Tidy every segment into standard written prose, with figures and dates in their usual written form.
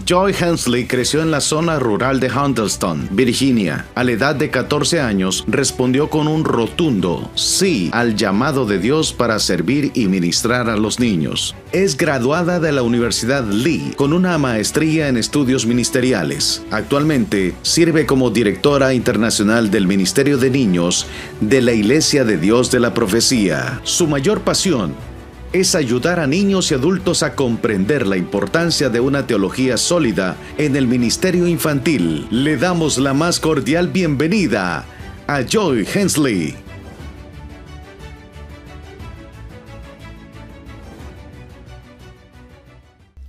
Joy Hensley creció en la zona rural de Huntston, Virginia. A la edad de 14 años, respondió con un rotundo sí al llamado de Dios para servir y ministrar a los niños. Es graduada de la Universidad Lee con una maestría en estudios ministeriales. Actualmente sirve como directora internacional del Ministerio de Niños de la Iglesia de Dios de la Profecía. Su mayor pasión es ayudar a niños y adultos a comprender la importancia de una teología sólida en el ministerio infantil. Le damos la más cordial bienvenida a Joy Hensley.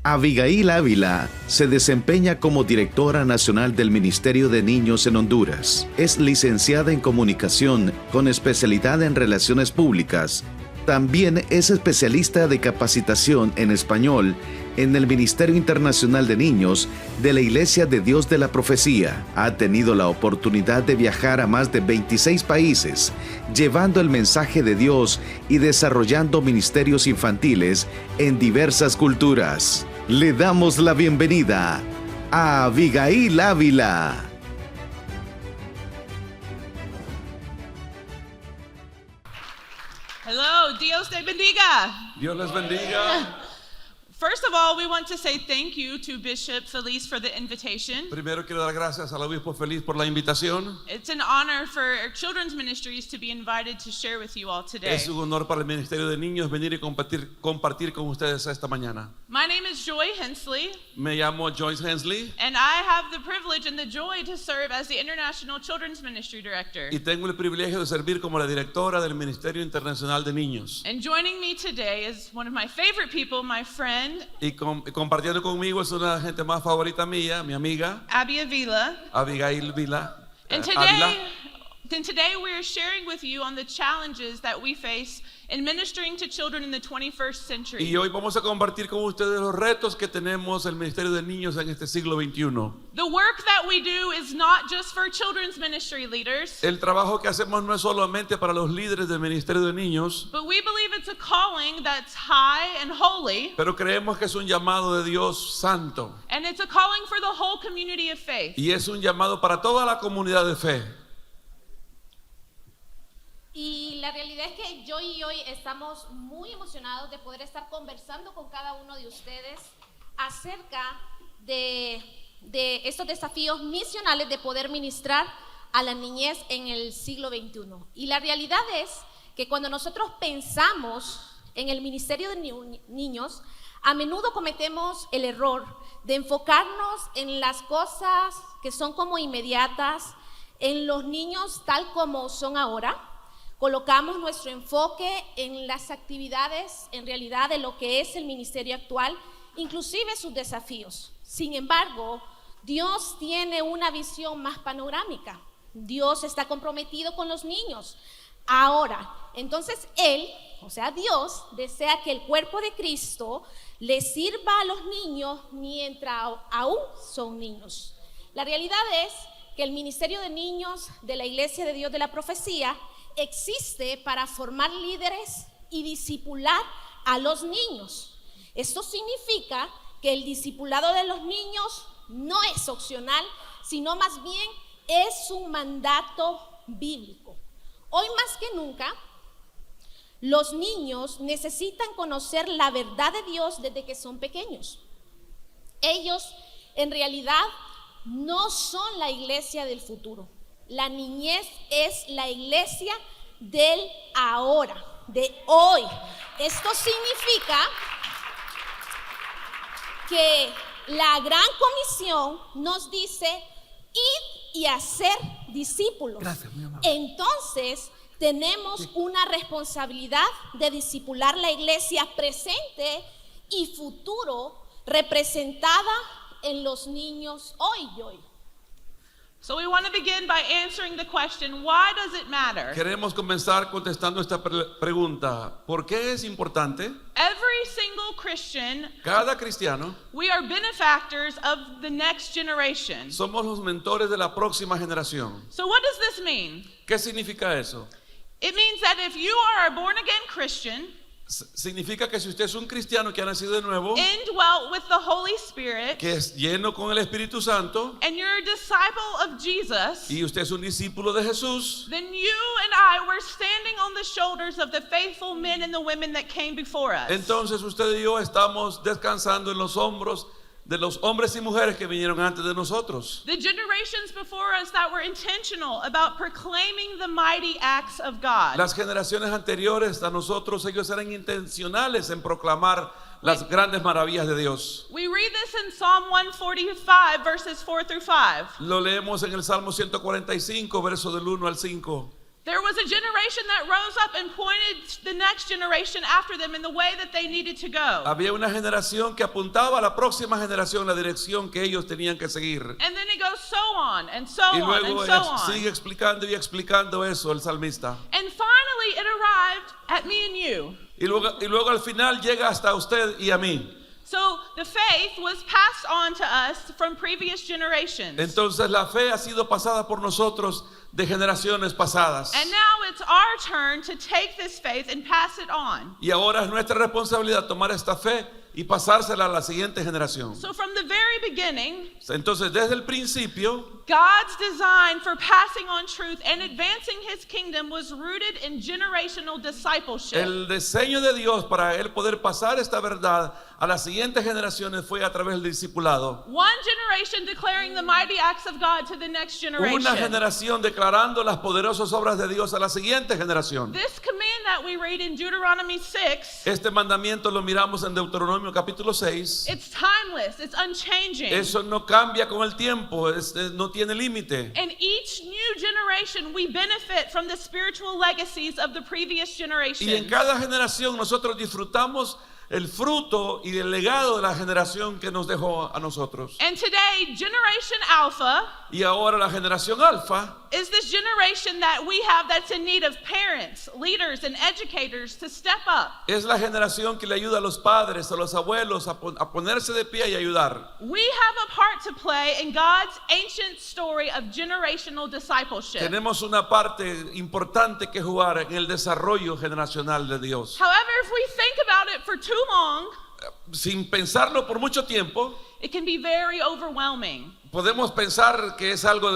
Abigail Ávila se desempeña como directora nacional del Ministerio de Niños en Honduras. Es licenciada en comunicación con especialidad en relaciones públicas. También es especialista de capacitación en español en el Ministerio Internacional de Niños de la Iglesia de Dios de la Profecía. Ha tenido la oportunidad de viajar a más de 26 países, llevando el mensaje de Dios y desarrollando ministerios infantiles en diversas culturas. Le damos la bienvenida a Abigail Ávila. Hello, Dios te bendiga. Dios les bendiga. First of all, we want to say thank you to Bishop Feliz for the invitation. Primero quiero dar gracias al obispo Feliz por la invitación. It's an honor for our children's ministries to be invited to share with you all today. Es un honor para el Ministerio de Niños venir y compartir con ustedes esta mañana. My name is Joy Hensley, Me llamo Joyce Hensley and I have the privilege and the joy to serve as the International Children's Ministry Director. y tengo el privilegio de servir como la directora del Ministerio Internacional de Niños. And joining me today is one of my favorite people, my friend, Y compartiendo conmigo es una gente más favorita mía, mi amiga Abby Avila. Abigail Vila. And Ávila. today we are sharing with you on the challenges that we face in ministering to children in the 21st century. Y hoy vamos a compartir con ustedes los retos que tenemos el Ministerio de Niños en este siglo XXI. The work that we do is not just for children's ministry leaders, El trabajo que hacemos no es solamente para los líderes del Ministerio de Niños, but we believe it's a calling that's high and holy, pero creemos que es un llamado de Dios santo and it's a calling for the whole community of faith. y es un llamado para toda la comunidad de fe. Y la realidad es que yo y hoy estamos muy emocionados de poder estar conversando con cada uno de ustedes acerca de estos desafíos misionales de poder ministrar a la niñez en el siglo XXI. Y la realidad es que cuando nosotros pensamos en el ministerio de niños, a menudo cometemos el error de enfocarnos en las cosas que son como inmediatas, en los niños tal como son ahora. Colocamos nuestro enfoque en las actividades, en realidad, de lo que es el ministerio actual, inclusive sus desafíos. Sin embargo, Dios tiene una visión más panorámica. Dios está comprometido con los niños. Ahora, entonces Él, o sea Dios, desea que el cuerpo de Cristo le sirva a los niños mientras aún son niños. La realidad es que el ministerio de niños de la Iglesia de Dios de la Profecía existe para formar líderes y discipular a los niños. Esto significa que el discipulado de los niños no es opcional, sino más bien es un mandato bíblico. Hoy más que nunca, los niños necesitan conocer la verdad de Dios desde que son pequeños. Ellos en realidad no son la iglesia del futuro. La niñez es la iglesia del ahora, de hoy. Esto significa que la gran comisión nos dice ir y hacer discípulos. Gracias, mi amor. Entonces tenemos una responsabilidad de discipular la iglesia presente y futuro representada en los niños hoy y hoy. So we want to begin by answering the question, why does it matter? Queremos comenzar contestando esta pregunta. ¿Por qué es importante? Every single Christian, Cada cristiano we are benefactors of the next generation. somos los mentores de la próxima generación. So what does this mean? ¿Qué significa eso? It means that if you are a born-again Christian, Significa que si usted es un cristiano que ha nacido de nuevo, indwelt with the Holy Spirit, que es lleno con el Espíritu Santo, and you're a disciple of Jesus, y usted es un discípulo de Jesús, then you and I were standing on the shoulders of the faithful men and the women that came before us. entonces usted y yo estamos descansando en los hombros de los hombres y mujeres que vinieron antes de nosotros. The generations before us that were intentional about proclaiming the mighty acts of God. Las generaciones anteriores a nosotros, ellos eran intencionales en proclamar las grandes maravillas de Dios. We read this in Psalm 145, verses 4 through 5. Lo leemos en el Salmo 145, verso del 1 al 5. There was a generation that rose up and pointed the next generation after them in the way that they needed to go. Había una generación que apuntaba a la próxima generación la dirección que ellos tenían que seguir. And then it goes so on and so Y on luego and so on. sigue explicando y explicando eso el salmista. And finally it arrived at me and you. Y luego al final llega hasta usted y a mí. So the faith was passed on to us from previous generations. Entonces la fe ha sido pasada por nosotros de generaciones pasadas. And now it's our turn to take this faith and pass it on. Y ahora es nuestra responsabilidad tomar esta fe y pasársela a la siguiente generación. So from the very beginning, Entonces desde el principio, God's design for passing on truth and advancing his kingdom was rooted in generational discipleship. el diseño de Dios para él poder pasar esta verdad a las siguientes generaciones fue a través del discipulado. One generation declaring the mighty acts of God to the next generation. Una generación declarando las poderosas obras de Dios a la siguiente generación. This command that we read in Deuteronomy 6, Este mandamiento lo miramos en Deuteronomio capítulo 6. it's timeless, it's unchanging. Eso no cambia con el tiempo, no tiene límite. And each new generation we benefit from the spiritual legacies of the previous generations. Y en cada generación nosotros disfrutamos el fruto y el legado de la generación que nos dejó a nosotros. And today, Generation Alpha Y ahora la generación alfa is this generation that we have that's in need of parents, leaders, and educators to step up. es la generación que le ayuda a los padres, a los abuelos a ponerse de pie y ayudar. We have a part to play in God's ancient story of generational discipleship. Tenemos una parte importante que jugar en el desarrollo generacional de Dios. However, if we think about it for too long, Sin pensarlo por mucho tiempo, it can be very overwhelming. podemos pensar que es algo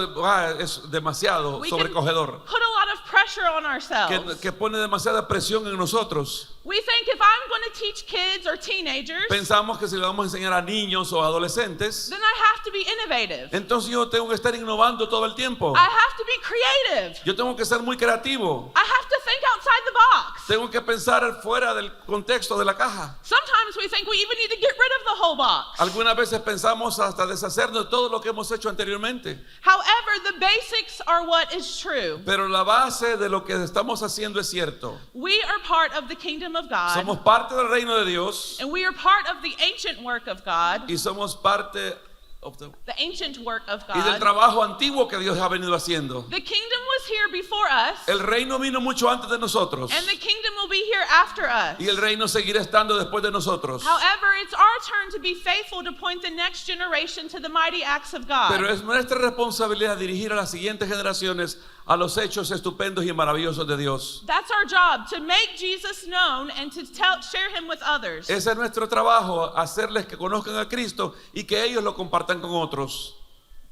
es demasiado We can sobrecogedor, put a lot of pressure on ourselves. que pone demasiada presión en nosotros. We think if I'm going to teach kids or teenagers, Pensamos que si le vamos a enseñar a niños o adolescentes, then I have to be innovative. entonces yo tengo que estar innovando todo el tiempo. I have to be creative. Yo tengo que ser muy creativo. I have to think outside the box. Tengo que pensar fuera del contexto de la caja. Sometimes we think we even need to get rid of the whole box. Algunas veces pensamos hasta deshacernos de todo lo que hemos hecho anteriormente. However, the basics are what is true. Pero la base de lo que estamos haciendo es cierto. We are part of the kingdom of God, Somos parte del reino de Dios and we are part of the ancient work of God, y somos parte the ancient work of y del God. trabajo antiguo que Dios ha venido haciendo. The kingdom was here before us, El reino vino mucho antes de nosotros and the kingdom will be here after us. y el reino seguirá estando después de nosotros. However, it's our turn to be faithful to point the next generation to the mighty acts of Pero God. es nuestra responsabilidad dirigir a las siguientes generaciones a los hechos estupendos y maravillosos de Dios. That's our job, to make Jesus known and to share him with others. Ese es nuestro trabajo, hacerles que conozcan a Cristo y que ellos lo compartan con otros.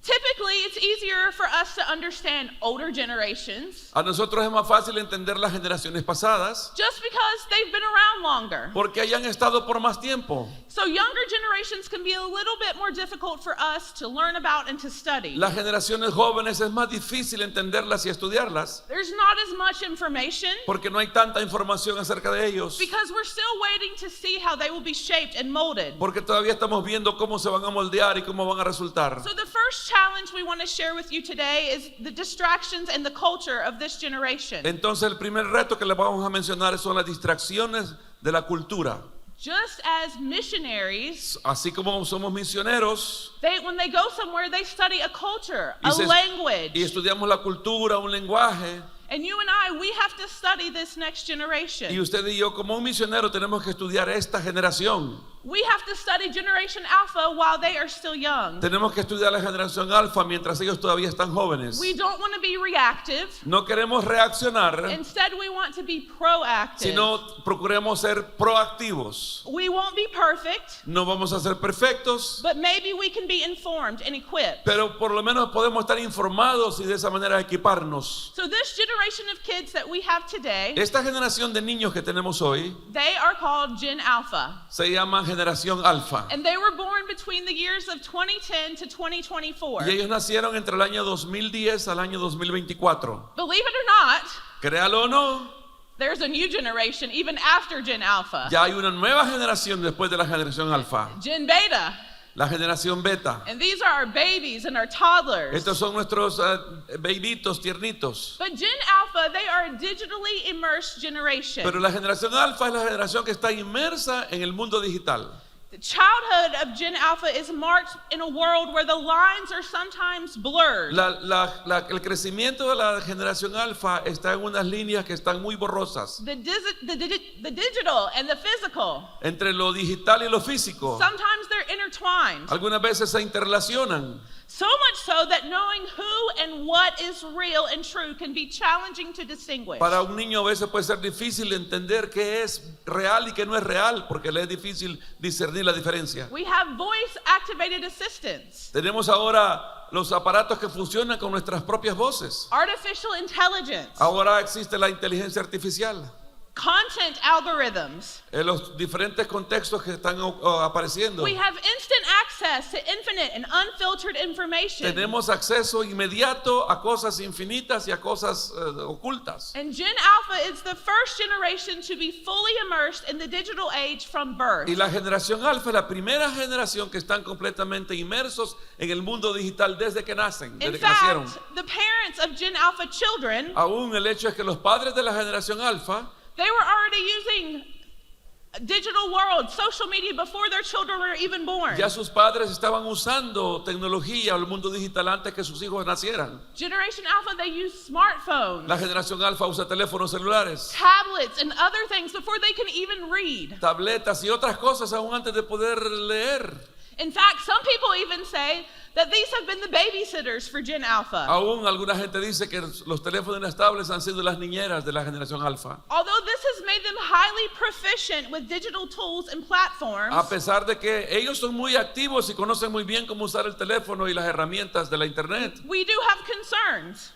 Typically, it's easier for us to understand older generations A nosotros es más fácil entender las generaciones pasadas just because they've been around longer. porque hayan estado por más tiempo. So younger generations can be a little bit more difficult for us to learn about and to study. Las generaciones jóvenes es más difícil entenderlas y estudiarlas There's not as much information porque no hay tanta información acerca de ellos, because we're still waiting to see how they will be shaped and molded. porque todavía estamos viendo cómo se van a moldear y cómo van a resultar. So the first challenge we want to share with you today is the distractions and the culture of this generation. Entonces el primer reto que les vamos a mencionar son las distracciones de la cultura. Just as missionaries, Así como somos misioneros when they go somewhere, they study a culture, a y language. estudiamos la cultura, un lenguaje, And you and I, we have to study this next generation. y usted y yo como un misionero tenemos que estudiar esta generación. We have to study Generation Alpha while they are still young. Tenemos que estudiar la generación alfa mientras ellos todavía están jóvenes. We don't want to be reactive. No queremos reaccionar, Instead, we want to be proactive. sino procuremos ser proactivos. We won't be perfect, No vamos a ser perfectos, but maybe we can be informed and equipped. pero por lo menos podemos estar informados y de esa manera equiparnos. So this generation of kids that we have today, Esta generación de niños que tenemos hoy they are called Gen Alpha. se llama generación alfa. And they were born between the years of 2010 to 2024. Y ellos nacieron entre el año 2010 al año 2024. Believe it or not, Créalo o no, there's a new generation even after Gen Alpha. ya hay una nueva generación después de la generación alfa, Gen Beta. la generación beta. And these are our babies and our toddlers. Estos son nuestros bebitos tiernitos. But Gen Alpha, they are a digitally immersed generation. Pero la generación alfa es la generación que está inmersa en el mundo digital. The childhood of Gen Alpha is marked in a world where the lines are sometimes blurred. El crecimiento de la generación alfa está en unas líneas que están muy borrosas. The digital and the physical, Entre lo digital y lo físico. sometimes they're intertwined. Algunas veces se interrelacionan. So much so that knowing who and what is real and true can be challenging to distinguish. Para un niño a veces puede ser difícil entender qué es real y qué no es real, porque le es difícil discernir la diferencia. We have voice activated assistants, Tenemos ahora los aparatos que funcionan con nuestras propias voces. artificial intelligence, Ahora existe la inteligencia artificial. content algorithms. En los diferentes contextos que están apareciendo. We have instant access to infinite and unfiltered information. Tenemos acceso inmediato a cosas infinitas y a cosas ocultas. And Gen Alpha is the first generation to be fully immersed in the digital age from birth. Y la generación alfa es la primera generación que están completamente inmersos en el mundo digital desde que nacen, In desde que nacieron. fact, the parents of Gen Alpha children, Aún el hecho es que los padres de la generación alfa they were already using digital world, social media before their children were even born. ya sus padres estaban usando tecnología o el mundo digital antes que sus hijos nacieran. Generation Alpha, they use smartphones, La generación alfa usa teléfonos celulares, tablets, and other things before they can even read. tabletas y otras cosas aún antes de poder leer. In fact, some people even say that these have been the babysitters for Gen Alpha. Aún alguna gente dice que los teléfonos inestables han sido las niñeras de la generación alfa. Although this has made them highly proficient with digital tools and platforms, A pesar de que ellos son muy activos y conocen muy bien cómo usar el teléfono y las herramientas de la internet, we do have concerns.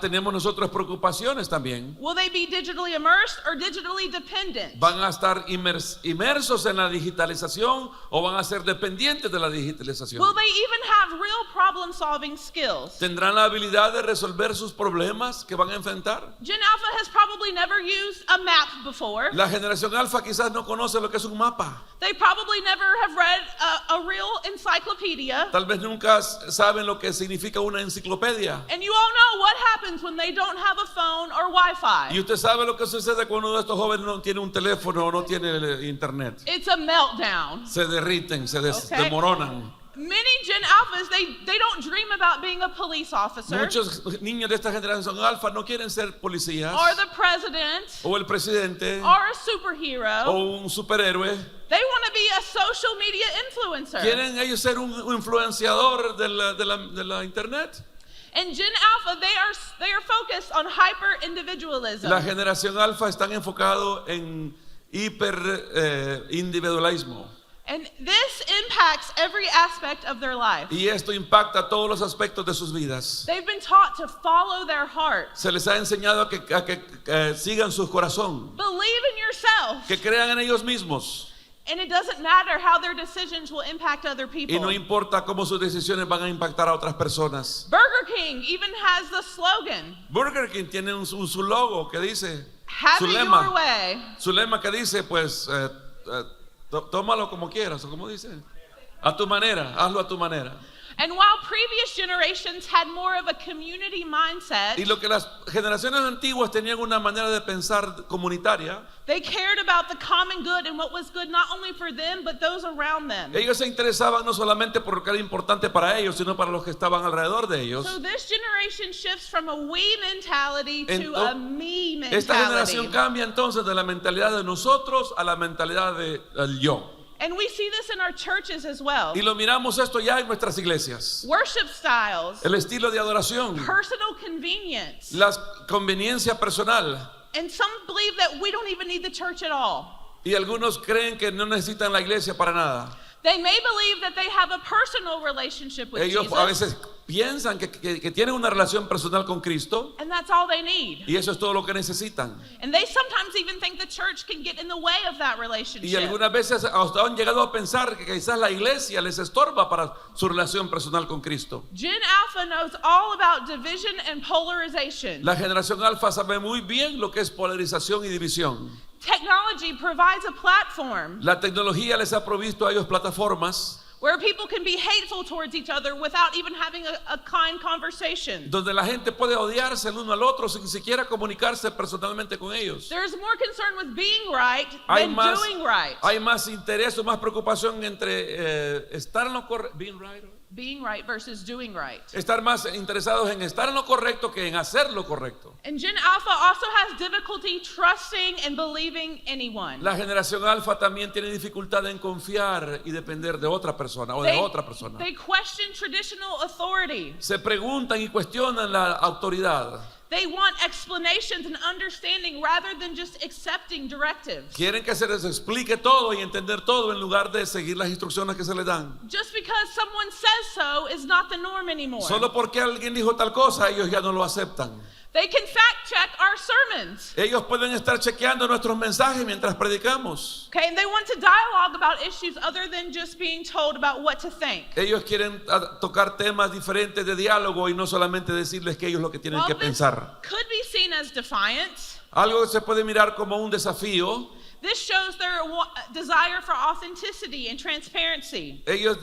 tenemos nosotros preocupaciones también. Will they be digitally immersed or digitally dependent? ¿Van a estar inmersos en la digitalización o van a ser dependientes de la digitalización? Will they even have real problem-solving skills? ¿Tendrán la habilidad de resolver sus problemas que van a enfrentar? Gen Alpha has probably never used a map before. La generación alfa quizás no conoce lo que es un mapa. They probably never have read a real encyclopedia. Tal vez nunca saben lo que significa una enciclopedia. And you all know what happens when they don't have a phone or Wi-Fi. Y usted sabe lo que sucede cuando uno de estos jóvenes no tiene un teléfono o no tiene internet. It's a meltdown. Se derriten, se Okay. demoronan. Many Gen Alphas, they don't dream about being a police officer Muchos niños de esta generación alfa no quieren ser policías or the president o el presidente or a superhero. o un superhéroe. They want to be a social media influencer. Quieren ellos ser un influenciador de la internet. And Gen Alpha, they are focused on hyper individualism. La generación alfa están enfocados en individualismo. And this impacts every aspect of their life. Y esto impacta todos los aspectos de sus vidas. They've been taught to follow their heart. Se les ha enseñado a que sigan su corazón, Believe in yourself. que crean en ellos mismos. And it doesn't matter how their decisions will impact other people. Y no importa cómo sus decisiones van a impactar a otras personas. Burger King even has the slogan, Burger King tiene su logo que dice, have su it lema, your way. su lema que dice, pues, tómalo como quieras, o como dice, a tu manera, hazlo a tu manera. And while previous generations had more of a community mindset, Y lo que las generaciones antiguas tenían una manera de pensar comunitaria, they cared about the common good and what was good not only for them but those around them. ellos se interesaban no solamente por lo que era importante para ellos, sino para los que estaban alrededor de ellos. So this generation shifts from a we mentality to a me Esta generación mentality. cambia entonces de la mentalidad de nosotros a la mentalidad del yo. And we see this in our churches as well. Y lo miramos esto ya en nuestras iglesias. Worship styles, El estilo de adoración, personal convenience. la conveniencia personal. And some believe that we don't even need the church at all. Y algunos creen que no necesitan la iglesia para nada. They may believe that they have a personal relationship with Ellos Jesus, a veces piensan que tienen una relación personal con Cristo and that's all they need. y eso es todo lo que necesitan. And they sometimes even think the church can get in the way of that Y relationship. algunas veces hasta han llegado a pensar que quizás la iglesia les estorba para su relación personal con Cristo. Gen Alpha knows all about division and polarization. La generación alfa sabe muy bien lo que es polarización y división. Technology provides a platform La tecnología les ha provisto a ellos plataformas where people can be hateful towards each other without even having a kind conversation. donde la gente puede odiarse el uno al otro sin siquiera comunicarse personalmente con ellos. There's more concern with being right Hay than más, doing right. hay más interés o más preocupación entre estar en lo correcto, Being right versus doing right. estar más interesados en estar en lo correcto que en hacer lo correcto. And Gen Alpha also has difficulty trusting and believing anyone. La generación alfa también tiene dificultad en confiar y depender de otra persona o de otra persona. They question traditional authority. Se preguntan y cuestionan la autoridad. They want explanations and understanding rather than just accepting directives. Quieren que se les explique todo y entender todo en lugar de seguir las instrucciones que se les dan. Just because someone says so is not the norm anymore. Solo porque alguien dijo tal cosa, ellos ya no lo aceptan. They can fact check our sermons. Ellos pueden estar chequeando nuestros mensajes mientras predicamos. Okay, and they want to dialogue about issues other than just being told about what to think. Ellos quieren tocar temas diferentes de diálogo y no solamente decirles que ellos lo que tienen que Well, this pensar. could be seen as defiance. Algo que se puede mirar como un desafío. This shows their desire for authenticity and transparency. Ellos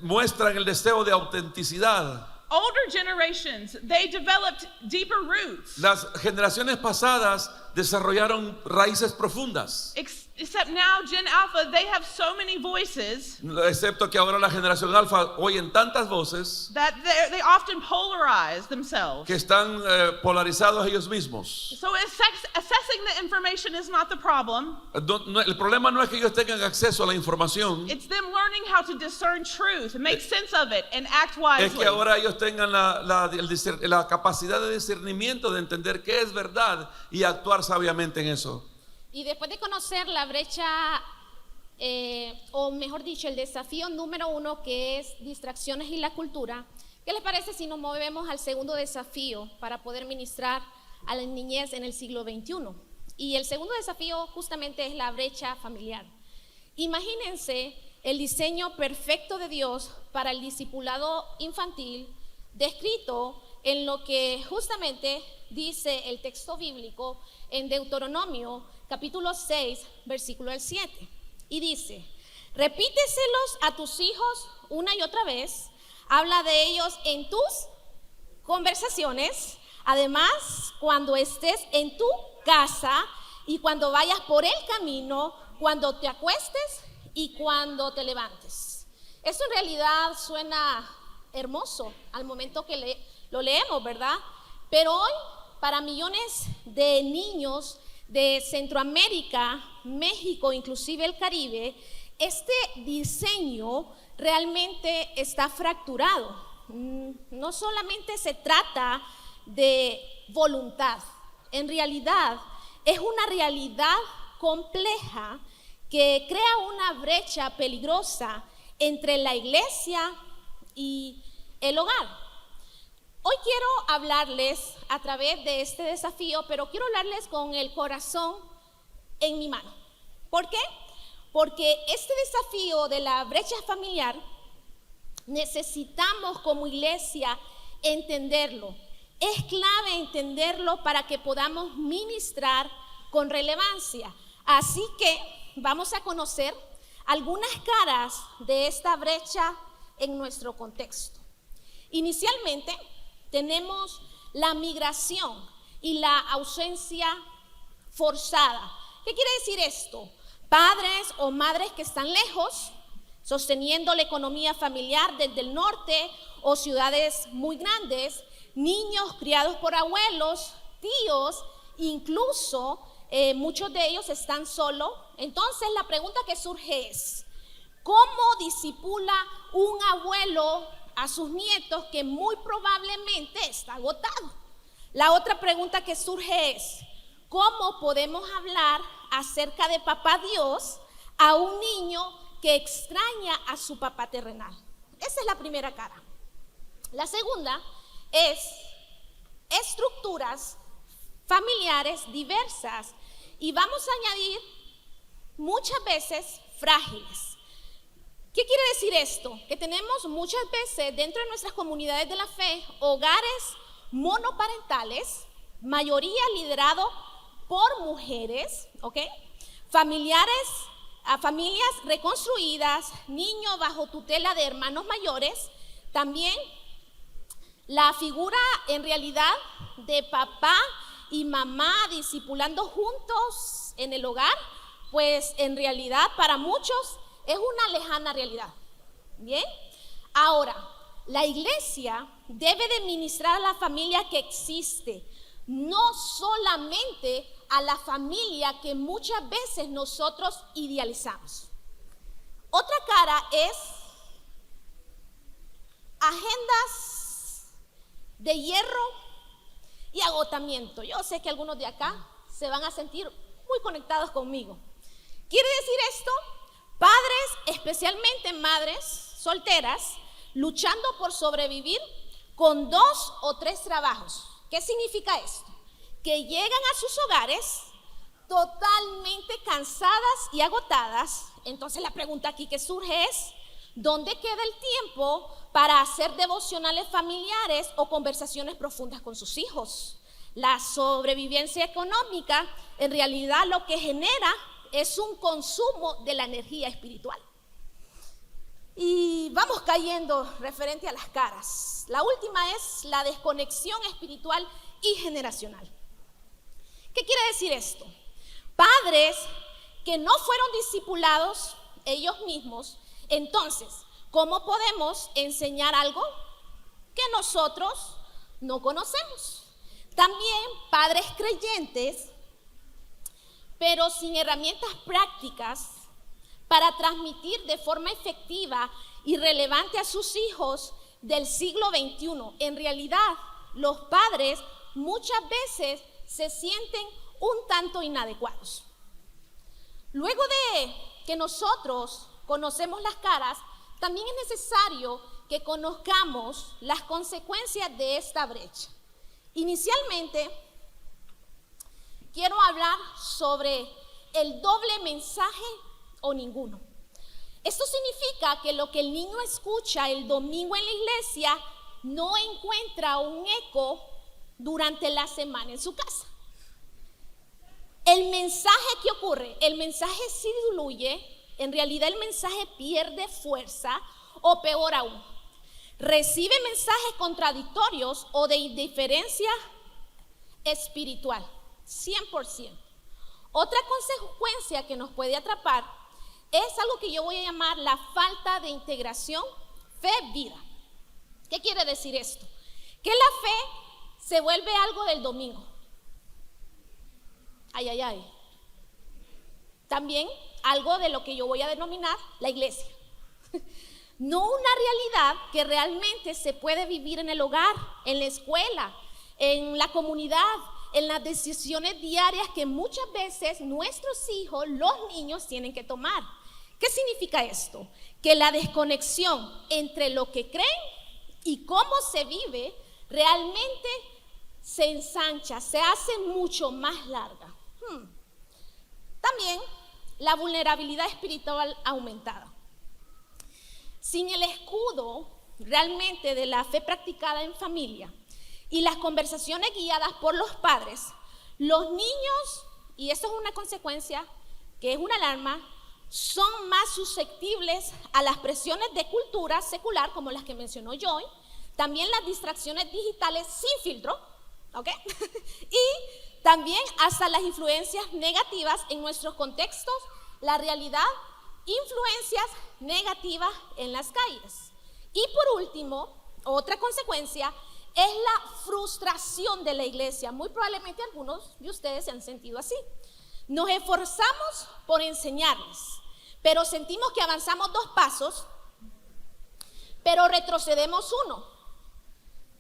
muestran el deseo de autenticidad. Older generations, they developed deeper roots. Las generaciones pasadas desarrollaron raíces profundas. Except now, Gen Alpha, they have so many voices Excepto que ahora la generación alfa oyen tantas voces that they often polarize themselves. que están polarizados ellos mismos. So assessing the information is not the problem. El problema no es que ellos tengan acceso a la información, It's them learning how to discern truth, make sense of it, and act es que wisely. ahora ellos tengan la capacidad de discernimiento de entender qué es verdad y actuar sabiamente en eso. Y después de conocer la brecha, o mejor dicho, el desafío número 1, que es distracciones y la cultura, ¿qué les parece si nos movemos al segundo desafío para poder ministrar a la niñez en el siglo XXI? Y el segundo desafío justamente es la brecha familiar. Imagínense el diseño perfecto de Dios para el discipulado infantil, descrito en lo que justamente dice el texto bíblico en Deuteronomio capítulo 6, versículo 7. Y dice: repíteselos a tus hijos una y otra vez, habla de ellos en tus conversaciones, además cuando estés en tu casa y cuando vayas por el camino, cuando te acuestes y cuando te levantes. Esto en realidad suena hermoso al momento que lo leemos, ¿verdad? Pero hoy, para millones de niños de Centroamérica, México, inclusive el Caribe, este diseño realmente está fracturado. No solamente se trata de voluntad, en realidad es una realidad compleja que crea una brecha peligrosa entre la iglesia y el hogar. Hoy quiero hablarles a través de este desafío, pero quiero hablarles con el corazón en mi mano. ¿Por qué? Porque este desafío de la brecha familiar necesitamos como iglesia entenderlo. Es clave entenderlo para que podamos ministrar con relevancia. Así que vamos a conocer algunas caras de esta brecha en nuestro contexto. Inicialmente tenemos la migración y la ausencia forzada. ¿Qué quiere decir esto? Padres o madres que están lejos, sosteniendo la economía familiar desde el norte o ciudades muy grandes, niños criados por abuelos, tíos, incluso muchos de ellos están solos. Entonces la pregunta que surge es: ¿Cómo disipula un abuelo a sus nietos que muy probablemente está agotado? La otra pregunta que surge es, ¿cómo podemos hablar acerca de Papá Dios a un niño que extraña a su papá terrenal? Esa es la primera cara. La segunda es estructuras familiares diversas y vamos a añadir muchas veces frágiles. ¿Qué quiere decir esto? Que tenemos muchas veces dentro de nuestras comunidades de la fe hogares monoparentales, mayoría liderado por mujeres, ¿ok? Familias reconstruidas, niños bajo tutela de hermanos mayores, también la figura en realidad de papá y mamá discipulando juntos en el hogar, pues en realidad para muchos es una lejana realidad. ¿Bien? Ahora, la iglesia debe de ministrar a la familia que existe, no solamente a la familia que muchas veces nosotros idealizamos. Otra cara es agendas de hierro y agotamiento. Yo sé que algunos de acá se van a sentir muy conectados conmigo. ¿Quiere decir esto? Padres, especialmente madres solteras, luchando por sobrevivir con 2 o 3 trabajos. ¿Qué significa esto? Que llegan a sus hogares totalmente cansadas y agotadas. Entonces la pregunta aquí que surge es, ¿dónde queda el tiempo para hacer devocionales familiares o conversaciones profundas con sus hijos? La sobrevivencia económica en realidad lo que genera es un consumo de la energía espiritual. Y vamos cayendo referente a las caras. La última es la desconexión espiritual y generacional. ¿Qué quiere decir esto? Padres que no fueron discipulados ellos mismos. Entonces, ¿cómo podemos enseñar algo que nosotros no conocemos? También padres creyentes, pero sin herramientas prácticas para transmitir de forma efectiva y relevante a sus hijos del siglo XXI. En realidad, los padres muchas veces se sienten un tanto inadecuados. Luego de que nosotros conocemos las caras, también es necesario que conozcamos las consecuencias de esta brecha. Inicialmente, quiero hablar sobre el doble mensaje o ninguno. Esto significa que lo que el niño escucha el domingo en la iglesia no encuentra un eco durante la semana en su casa. El mensaje que ocurre, el mensaje se diluye, en realidad el mensaje pierde fuerza o peor aún, recibe mensajes contradictorios o de indiferencia espiritual, 100%. Otra consecuencia que nos puede atrapar es algo que yo voy a llamar la falta de integración fe-vida. ¿Qué quiere decir esto? Que la fe se vuelve algo del domingo. Ay, ay, ay. También algo de lo que yo voy a denominar la iglesia. No una realidad que realmente se puede vivir en el hogar, en la escuela, en la comunidad, en las decisiones diarias que muchas veces nuestros hijos, los niños, tienen que tomar. ¿Qué significa esto? Que la desconexión entre lo que creen y cómo se vive realmente se ensancha, se hace mucho más larga. También la vulnerabilidad espiritual aumentada. Sin el escudo realmente de la fe practicada en familia y las conversaciones guiadas por los padres, los niños, y eso es una consecuencia que es una alarma, son más susceptibles a las presiones de cultura secular como las que mencionó Joy, también las distracciones digitales sin filtro, ¿ok? Y también hasta las influencias negativas en nuestros contextos, la realidad, influencias negativas en las calles. Y por último, otra consecuencia es la frustración de la iglesia. Muy probablemente algunos de ustedes se han sentido así. Nos esforzamos por enseñarles, pero sentimos que avanzamos 2 pasos, pero retrocedemos 1.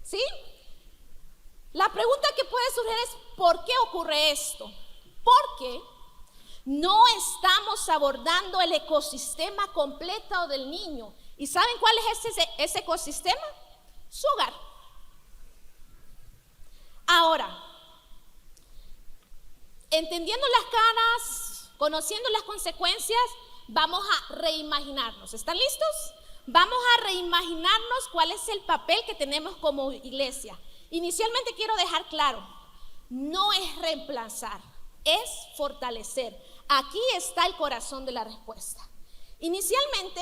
¿Sí? La pregunta que puede surgir es, ¿por qué ocurre esto? Porque no estamos abordando el ecosistema completo del niño. ¿Y saben cuál es ese ecosistema? Su hogar. Ahora, entendiendo las caras, conociendo las consecuencias, vamos a reimaginarnos. ¿Están listos? Vamos a reimaginarnos cuál es el papel que tenemos como iglesia. Inicialmente quiero dejar claro, no es reemplazar, es fortalecer. Aquí está el corazón de la respuesta. Inicialmente,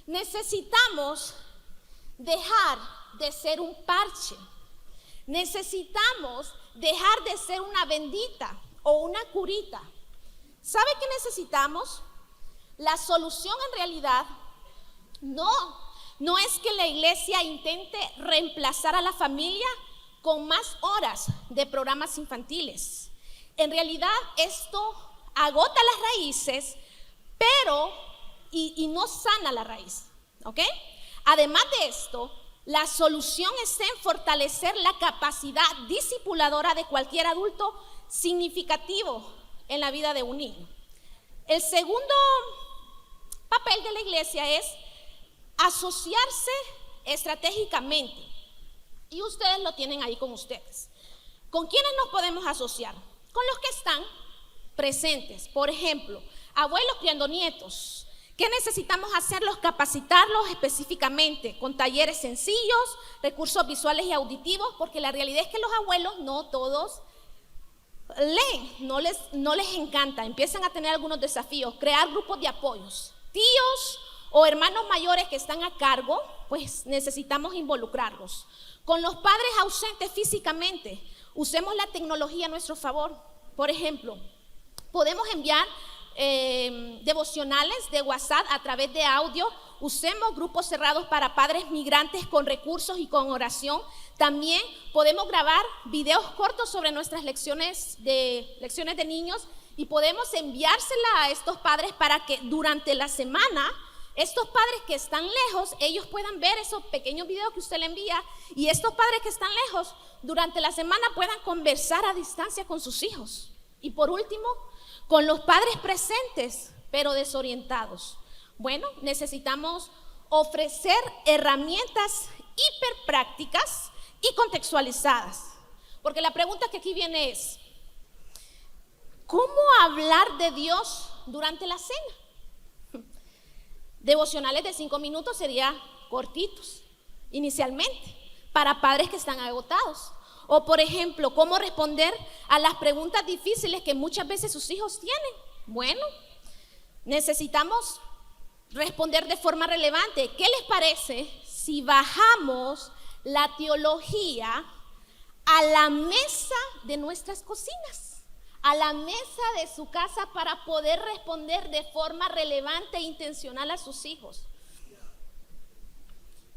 necesitamos dejar de ser un parche. Necesitamos dejar de ser una bendita o una curita. ¿Sabe qué necesitamos? La solución en realidad no es que la iglesia intente reemplazar a la familia con más horas de programas infantiles. En realidad esto agota las raíces, pero y no sana la raíz, ¿ok? Además de esto, la solución está en fortalecer la capacidad discipuladora de cualquier adulto significativo en la vida de un niño. El segundo papel de la iglesia es asociarse estratégicamente. Y ustedes lo tienen ahí con ustedes. ¿Con quiénes nos podemos asociar? Con los que están presentes. Por ejemplo, abuelos criando nietos. ¿Qué necesitamos hacerlos? Capacitarlos específicamente con talleres sencillos, recursos visuales y auditivos, porque la realidad es que los abuelos no todos leen, no les encanta, empiezan a tener algunos desafíos, crear grupos de apoyos. Tíos o hermanos mayores que están a cargo, pues necesitamos involucrarlos. Con los padres ausentes físicamente, usemos la tecnología a nuestro favor. Por ejemplo, podemos enviar devocionales de WhatsApp a través de audio. Usemos grupos cerrados para padres migrantes con recursos y con oración. También podemos grabar videos cortos sobre nuestras lecciones de niños y podemos enviársela a estos padres para que durante la semana estos padres que están lejos, ellos puedan ver esos pequeños videos que usted le envía, y estos padres que están lejos durante la semana puedan conversar a distancia con sus hijos. Y por último, con los padres presentes pero desorientados. Bueno, necesitamos ofrecer herramientas hiperprácticas y contextualizadas. Porque la pregunta que aquí viene es, ¿cómo hablar de Dios durante la cena? Devocionales de 5 minutos serían cortitos, inicialmente, para padres que están agotados. O por ejemplo, ¿cómo responder a las preguntas difíciles que muchas veces sus hijos tienen? Bueno, necesitamos responder de forma relevante. ¿Qué les parece si bajamos la teología a la mesa de nuestras cocinas, a la mesa de su casa, para poder responder de forma relevante e intencional a sus hijos?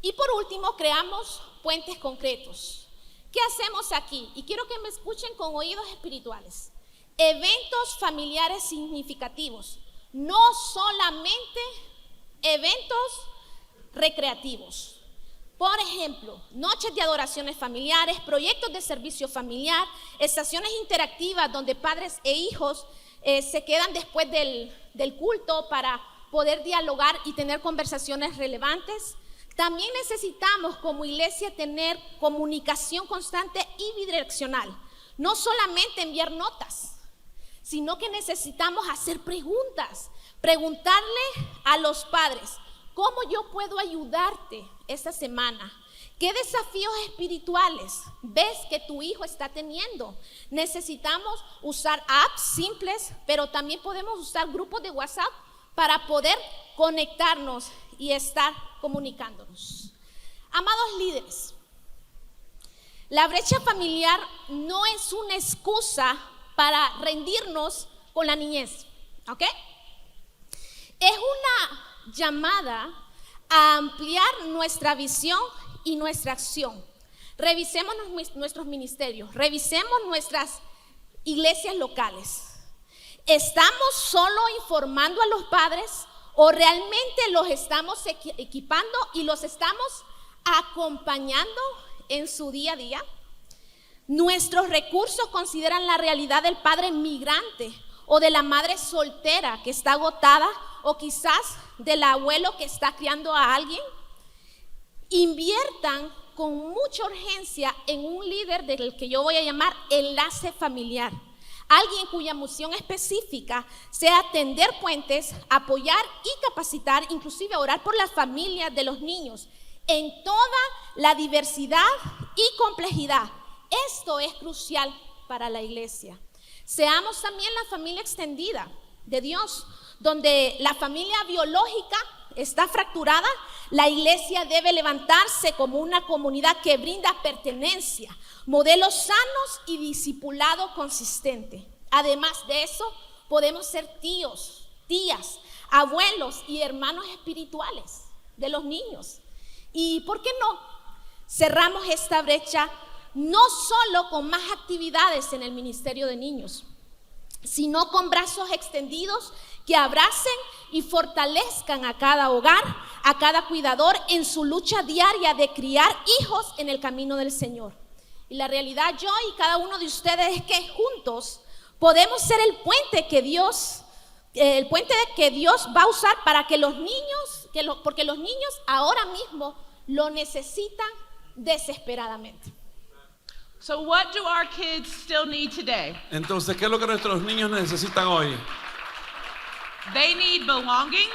Y por último, creamos puentes concretos. ¿Qué hacemos aquí? Y quiero que me escuchen con oídos espirituales. Eventos familiares significativos, no solamente eventos recreativos. Por ejemplo, noches de adoraciones familiares, proyectos de servicio familiar, estaciones interactivas donde padres e hijos se quedan después del culto para poder dialogar y tener conversaciones relevantes. También necesitamos como iglesia tener comunicación constante y bidireccional. No solamente enviar notas, sino que necesitamos hacer preguntas. Preguntarle a los padres, ¿cómo yo puedo ayudarte esta semana? ¿Qué desafíos espirituales ves que tu hijo está teniendo? Necesitamos usar apps simples, pero también podemos usar grupos de WhatsApp para poder conectarnos y estar comunicándonos. Amados líderes, la brecha familiar no es una excusa para rendirnos con la niñez, ¿ok? Es una llamada a ampliar nuestra visión y nuestra acción. Revisemos nuestros ministerios, revisemos nuestras iglesias locales. ¿Estamos solo informando a los padres ¿O realmente los estamos equipando y los estamos acompañando en su día a día? Nuestros recursos consideran la realidad del padre migrante o de la madre soltera que está agotada, o quizás del abuelo que está criando a alguien. Inviertan con mucha urgencia en un líder del que yo voy a llamar enlace familiar. Alguien cuya misión específica sea tender puentes, apoyar y capacitar, inclusive orar por las familias de los niños en toda la diversidad y complejidad. Esto es crucial para la iglesia. Seamos también la familia extendida de Dios, donde la familia biológica está fracturada. La iglesia debe levantarse como una comunidad que brinda pertenencia, modelos sanos y discipulado consistente. Además de eso, podemos ser tíos, tías, abuelos y hermanos espirituales de los niños. ¿Y por qué no cerramos esta brecha no solo con más actividades en el ministerio de niños, sino con brazos extendidos que abracen y fortalezcan a cada hogar, a cada cuidador en su lucha diaria de criar hijos en el camino del Señor? Y la realidad, yo y cada uno de ustedes, es que juntos podemos ser el puente que Dios va a usar para que los niños, porque los niños ahora mismo lo necesitan desesperadamente. So what do our kids still need today? Entonces, ¿qué es lo que nuestros niños necesitan hoy? They need belonging.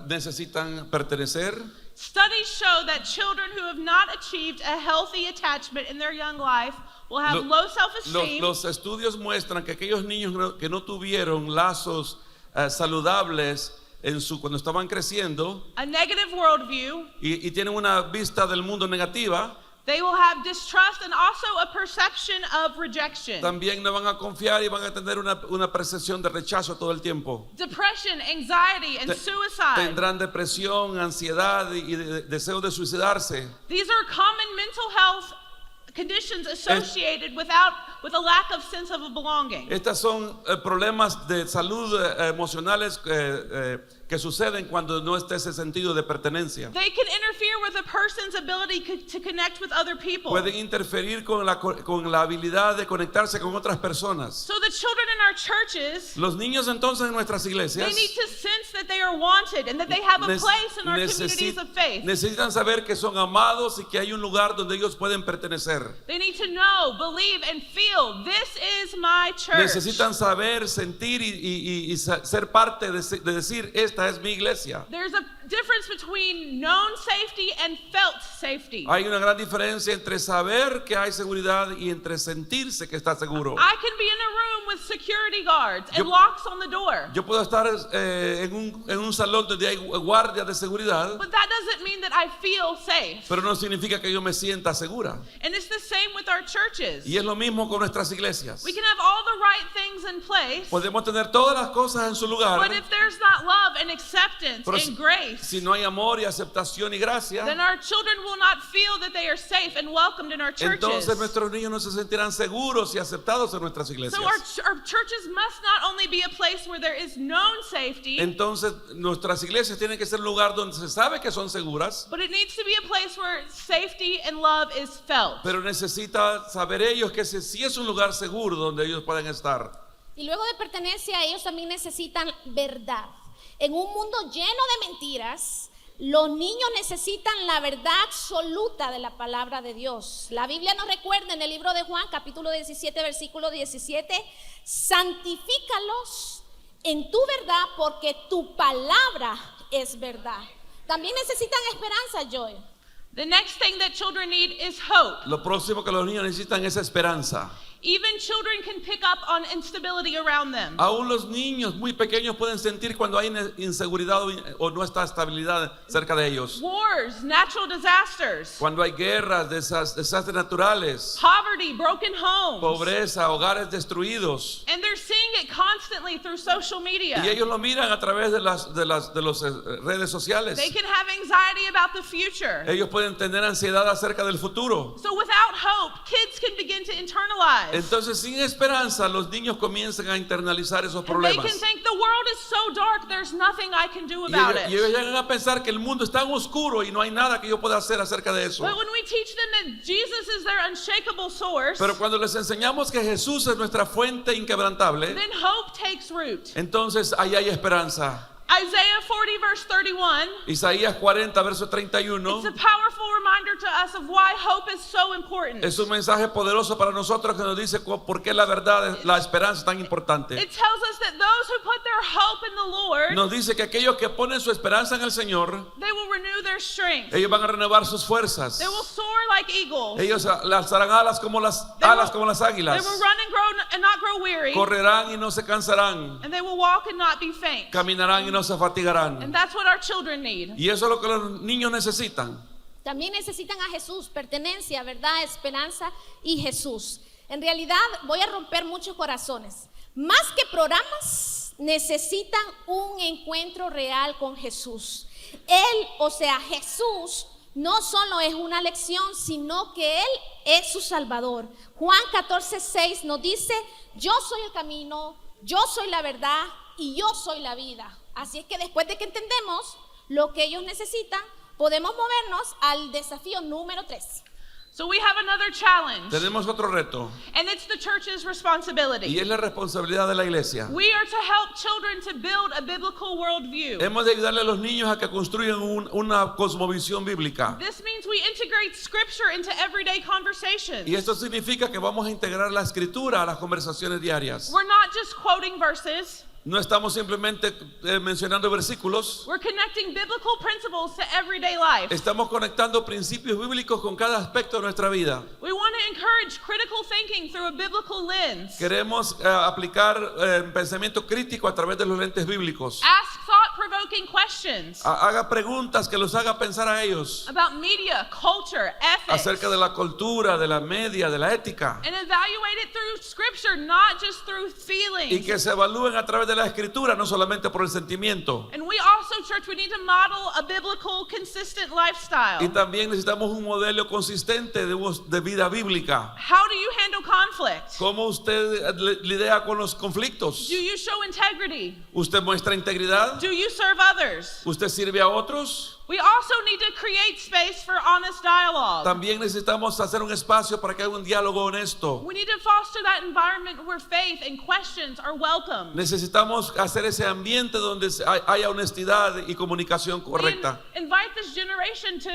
Necesitan pertenecer. Studies show that children who have not achieved a healthy attachment in their young life will have low self-esteem. Los estudios muestran que aquellos niños que no tuvieron lazos saludables cuando estaban creciendo, a negative worldview, y tienen una vista del mundo negativa, they will have distrust and also a perception of rejection. también no van a confiar y van a tener una percepción de rechazo todo el tiempo. Depression, anxiety, and suicide. Tendrán depresión, ansiedad y deseo de suicidarse. These are common mental health conditions associated with a lack of sense of belonging. Estas son problemas de salud emocionales que suceden cuando no está ese sentido de pertenencia. They can interfere with a person's ability to connect with other people. Pueden interferir con la habilidad de conectarse con otras personas. So the children in our churches, Los niños entonces en nuestras iglesias they need to sense that they are wanted and that they have a place in our communities of faith. necesitan saber que son amados y que hay un lugar donde ellos pueden pertenecer. They need to know, believe, and feel, this is my church. Necesitan saber, sentir y ser parte de decir, esta es mi iglesia. There's a difference between known safety and felt safety. Hay una gran diferencia entre saber que hay seguridad y entre sentirse que está seguro. I can be in a room with security guards and locks on the door. Yo puedo estar en un salón donde hay guardias de seguridad, But that doesn't mean that I feel safe. pero no significa que yo me sienta segura. And it's the same with our churches. Y es lo mismo con nuestras iglesias. We can have all the right things in place, Podemos tener todas las cosas en su lugar, but if there's not love and acceptance pero and grace, si no hay amor y aceptación y gracia, then our children will not feel that they are safe and welcomed in our churches. entonces nuestros niños no se sentirán seguros y aceptados en nuestras iglesias. So our churches must not only be a place where there is known safety, Entonces nuestras iglesias tienen que ser un lugar donde se sabe que son seguras, but it needs to be a place where safety and love is felt. pero necesita saber ellos que sí es un lugar seguro donde ellos pueden estar. Y luego de pertenencia, ellos también necesitan verdad. En un mundo lleno de mentiras, los niños necesitan la verdad absoluta de la palabra de Dios. La Biblia nos recuerda en el libro de Juan, capítulo 17, versículo 17: santifícalos en tu verdad, porque tu palabra es verdad. También necesitan esperanza, Joy. The next thing that children need is hope. Lo próximo que los niños necesitan es esperanza. Even children can pick up on instability around them. Aún los niños muy pequeños pueden sentir cuando hay inseguridad o no está estabilidad cerca de ellos. Wars, natural disasters, Cuando hay guerras, desastres naturales, poverty, broken homes. pobreza, hogares destruidos. And they're seeing it constantly through social media. Y ellos lo miran a través de las redes sociales. They can have anxiety about the future. Ellos pueden tener ansiedad acerca del futuro. So without hope, kids can begin to internalize. Entonces, sin esperanza, los niños comienzan a internalizar esos And they problemas. can think the world is so dark, there's nothing I can do Y about ellos, it. y ellos llegan a pensar que el mundo es tan oscuro y no hay nada que yo pueda hacer acerca de eso. But when we teach them that Jesus is their unshakable source, Pero cuando les enseñamos que Jesús es nuestra fuente inquebrantable, then hope takes root. entonces ahí hay esperanza. Isaiah 40 verse 31, Isaías 40, verso it's 31, a powerful reminder to us of why hope is so important. es un mensaje poderoso para nosotros que nos dice por qué la verdad, la esperanza es tan importante. It tells us that those who put their hope in the Lord, Nos dice que aquellos que ponen su esperanza en el Señor, they will renew their strength. ellos van a renovar sus fuerzas. They will soar like eagles. Ellos alzarán alas como las They will- They águilas. will run and grow and not grow weary, Correrán y no se cansarán. and they will walk and not be faint. Caminarán y no se fatigarán. And that's what our children need. Y eso es lo que los niños necesitan. También necesitan a Jesús, pertenencia, verdad, esperanza y Jesús. En realidad voy a romper muchos corazones. Más que programas, necesitan un encuentro real con Jesús. Él, o sea, Jesús, no solo es una lección, sino que Él es su Salvador. Juan 14:6 nos dice, yo soy el camino, yo soy la verdad y yo soy la vida. Así es que después de que entendemos lo que ellos necesitan, podemos movernos al desafío número 3. So we have another challenge, Tenemos otro reto and it's the church's y responsibility. es la responsabilidad de la iglesia. We are to help children to build a biblical worldview. Hemos de ayudarle a los niños a que construyan una cosmovisión bíblica. This means we integrate scripture into everyday conversations. Y esto significa que vamos a integrar la escritura a las conversaciones diarias. We're not just quoting verses. No estamos simplemente mencionando versículos. We're connecting biblical principles to everyday life. Estamos conectando principios bíblicos con cada aspecto de nuestra vida. We want to encourage critical thinking through a biblical lens. Queremos aplicar pensamiento crítico a través de los lentes bíblicos. Ask thought-provoking questions Haga preguntas que los haga pensar a ellos about media, culture, ethics, acerca de la cultura, de la media, de la ética. and evaluate it through scripture, not just through Y feelings. que se evalúen a través de la escritura, no solamente por el sentimiento. And we also, church, we need to model a biblical, consistent lifestyle. Y también necesitamos un modelo consistente de vida bíblica. How do you handle conflict? ¿Cómo usted lidia con los conflictos? Do you show integrity? ¿Usted muestra integridad? Do you serve others? ¿Usted sirve a otros? We also need to create space for honest dialogue. También necesitamos hacer un espacio para que haya un diálogo honesto. We need to foster that environment where faith and questions are welcome. Necesitamos hacer ese ambiente donde haya honestidad y comunicación We correcta. invite this generation to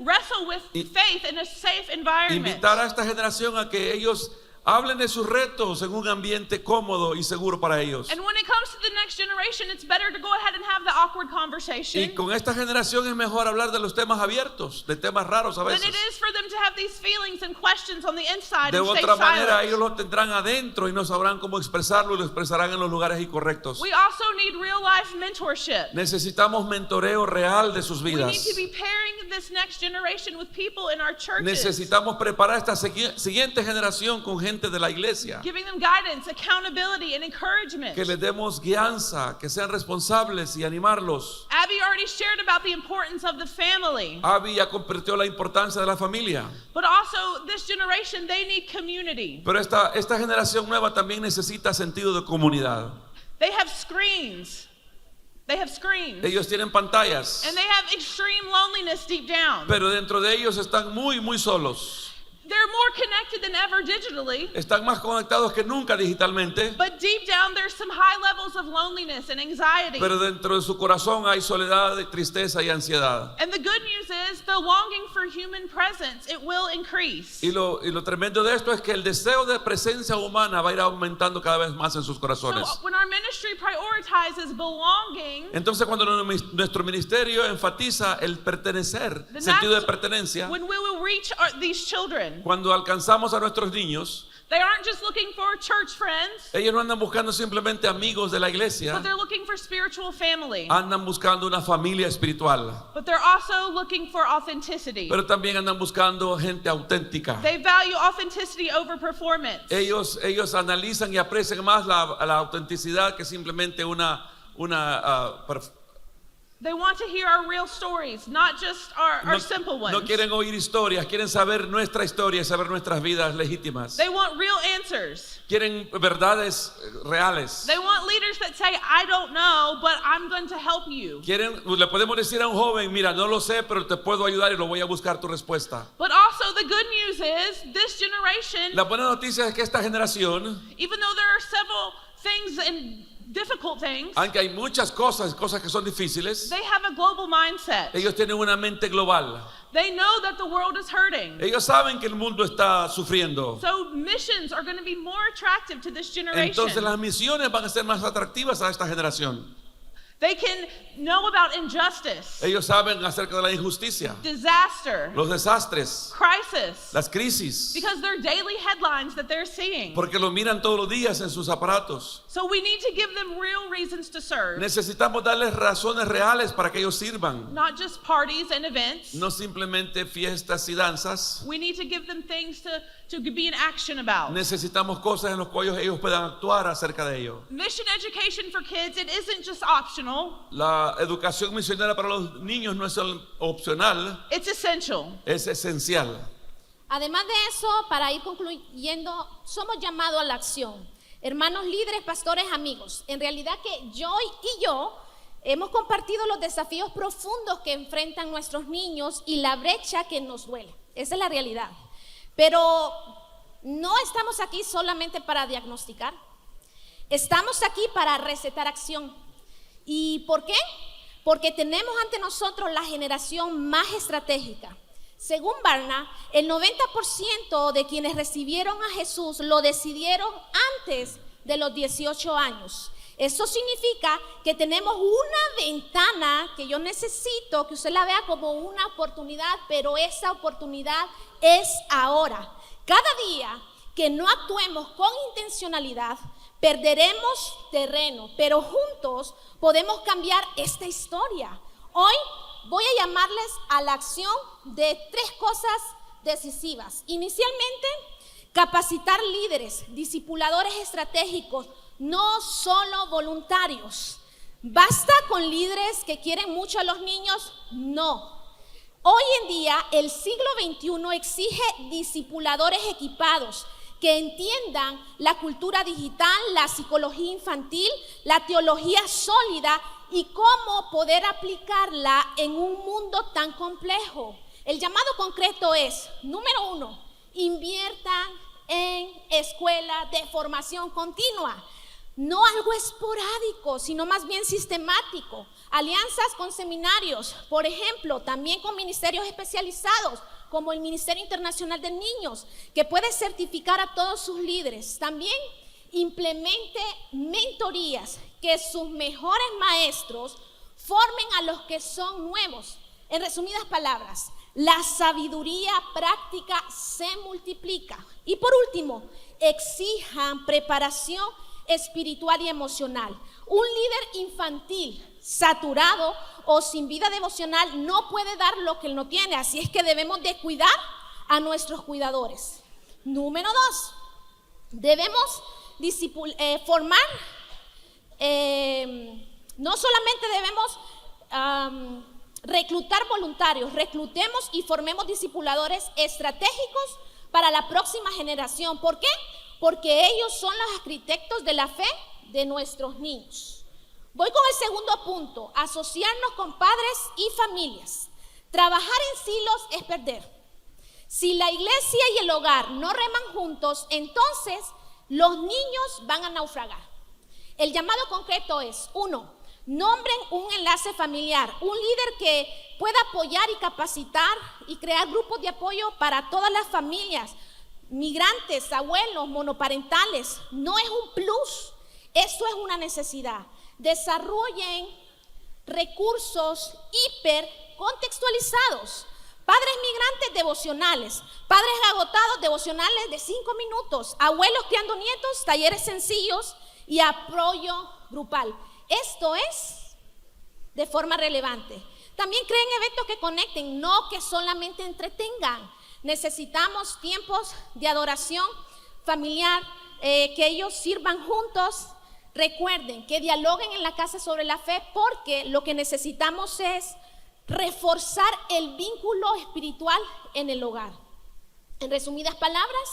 wrestle with Y- faith in a safe environment. Invitar a esta generación a que ellos hablen de sus retos en un ambiente cómodo y seguro para ellos. And when it comes to the next generation, it's better to go ahead and have the awkward conversation Y con esta generación es mejor hablar de los temas abiertos, de temas raros a than veces. it is for them to have these feelings and questions on the inside De and stay otra manera silent. ellos lo tendrán adentro y no sabrán cómo expresarlo y lo expresarán en los lugares incorrectos. We also need real life mentorship. Necesitamos mentoreo real de sus We vidas. need to be pairing this next generation with people in our churches, Necesitamos preparar esta siguiente generación con gente de la iglesia. giving them guidance, accountability, and encouragement. Que les demos guianza, que sean responsables y animarlos. Abby already shared about the importance of the family, Abby ya compartió la importancia de la familia. but also this generation, they need community. Pero esta generación nueva también necesita sentido de comunidad. They have screens. They have screens. Ellos tienen pantallas, And they have extreme loneliness deep down. pero dentro de ellos están muy solos. They're more connected than ever digitally, Están más conectados que nunca digitalmente, but deep down there's some high levels of loneliness and anxiety. pero dentro de su corazón hay soledad, tristeza y ansiedad. And the good news is the longing for human presence, it will increase. Y lo tremendo de esto es que el deseo de presencia humana va a ir aumentando cada vez más en sus corazones. So when our ministry prioritizes belonging, Entonces cuando nuestro ministerio enfatiza el pertenecer, then sentido de that's pertenencia, when we will reach these children. cuando alcanzamos a nuestros niños, They aren't just looking for church friends, ellos no andan buscando simplemente amigos de la iglesia, but they're looking for spiritual family. andan buscando una familia espiritual, But they're also looking for authenticity. pero también andan buscando gente auténtica. They value authenticity over performance. Ellos analizan y aprecian más la autenticidad que simplemente They want to hear our real stories, not just our simple ones. No quieren oír historias, quieren saber nuestra historia y saber nuestras vidas legítimas. They want real answers. Quieren verdades reales. They want leaders that say, I don't know, but I'm going to help you. Le podemos decir a un joven, mira, no lo sé, pero te puedo ayudar y lo voy a buscar tu respuesta. But also the good news is, this generation, La buena noticia es que esta generación, even though there are several things and difficult things, aunque hay muchas cosas que son difíciles, they have a global mindset. ellos tienen una mente global. They know that the world is hurting. Ellos saben que el mundo está sufriendo. So missions are going to be more attractive to this generation. Entonces las misiones van a ser más atractivas a esta generación. They can know about injustice, Ellos saben acerca de la injusticia, disaster, los desastres, crisis, las crisis, because they're daily headlines that they're seeing. porque lo miran todos los días en sus aparatos. So we need to give them real reasons to serve, Necesitamos darles razones reales para que ellos sirvan, not just parties and events. no simplemente fiestas y danzas. We need to give them things to be in action about. Necesitamos cosas en las cuales ellos puedan actuar acerca de ello. Mission education for kids, it isn't just optional, La educación misionera para los niños no es opcional, it's essential. es esencial. Además de eso, para ir concluyendo, somos llamados a la acción. Hermanos líderes, pastores, amigos, en realidad que Joy y yo hemos compartido los desafíos profundos que enfrentan nuestros niños y la brecha que nos duele. Esa es la realidad. Pero no estamos aquí solamente para diagnosticar. Estamos aquí para recetar acción. ¿Y por qué? Porque tenemos ante nosotros la generación más estratégica. Según Barna, el 90% de quienes recibieron a Jesús lo decidieron antes de los 18 años. Eso significa que tenemos una ventana que yo necesito que usted la vea como una oportunidad, pero esa oportunidad es ahora. Cada día que no actuemos con intencionalidad, perderemos terreno, pero juntos podemos cambiar esta historia. Hoy voy a llamarles a la acción de 3 cosas decisivas. Inicialmente, capacitar líderes, discipuladores estratégicos, no solo voluntarios. ¿Basta con líderes que quieren mucho a los niños? No. Hoy en día, el siglo XXI exige discipuladores equipados que entiendan la cultura digital, la psicología infantil, la teología sólida y cómo poder aplicarla en un mundo tan complejo. El llamado concreto es, número 1, inviertan en escuela de formación continua. No algo esporádico, sino más bien sistemático. Alianzas con seminarios, por ejemplo, también con ministerios especializados, como el Ministerio Internacional de Niños, que puede certificar a todos sus líderes. También implemente mentorías, que sus mejores maestros formen a los que son nuevos. En resumidas palabras, la sabiduría práctica se multiplica. Y por último, exijan preparación espiritual y emocional. Un líder infantil saturado o sin vida devocional no puede dar lo que él no tiene, así es que debemos de cuidar a nuestros cuidadores. Número 2, debemos formar, no solamente debemos reclutar voluntarios, reclutemos y formemos discipuladores estratégicos para la próxima generación. ¿Por qué? Porque ellos son los arquitectos de la fe de nuestros niños. Voy con el segundo punto, asociarnos con padres y familias. Trabajar en silos es perder. Si la iglesia y el hogar no reman juntos, entonces los niños van a naufragar. El llamado concreto es, 1, nombren un enlace familiar, un líder que pueda apoyar y capacitar y crear grupos de apoyo para todas las familias, migrantes, abuelos, monoparentales. No es un plus, eso es una necesidad. Desarrollen recursos hipercontextualizados. Padres migrantes devocionales, padres agotados devocionales de 5 minutos, abuelos criando nietos, talleres sencillos y apoyo grupal. Esto es de forma relevante. También creen eventos que conecten, no que solamente entretengan. Necesitamos tiempos de adoración familiar, que ellos sirvan juntos. recuerden que dialoguen en la casa sobre la fe, porque lo que necesitamos es reforzar el vínculo espiritual en el hogar. En resumidas palabras,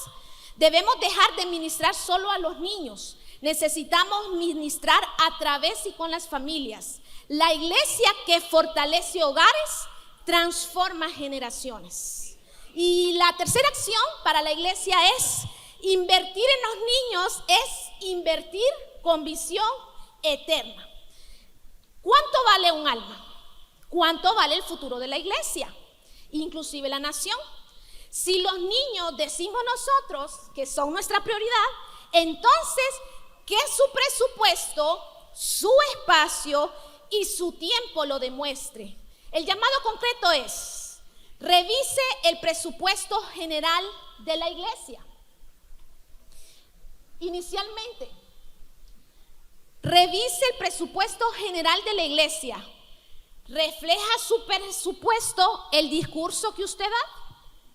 debemos dejar de ministrar solo a los niños. Necesitamos ministrar a través y con las familias. La iglesia que fortalece hogares transforma generaciones. Y la tercera acción para la iglesia es invertir en los niños, es invertir con visión eterna. ¿Cuánto vale un alma? ¿Cuánto vale el futuro de la iglesia? Inclusive la nación. Si los niños decimos nosotros que son nuestra prioridad, entonces que su presupuesto, su espacio y su tiempo lo demuestre. El llamado concreto es: revise el presupuesto general de la iglesia. Inicialmente, revise el presupuesto general de la iglesia. ¿Refleja su presupuesto el discurso que usted da?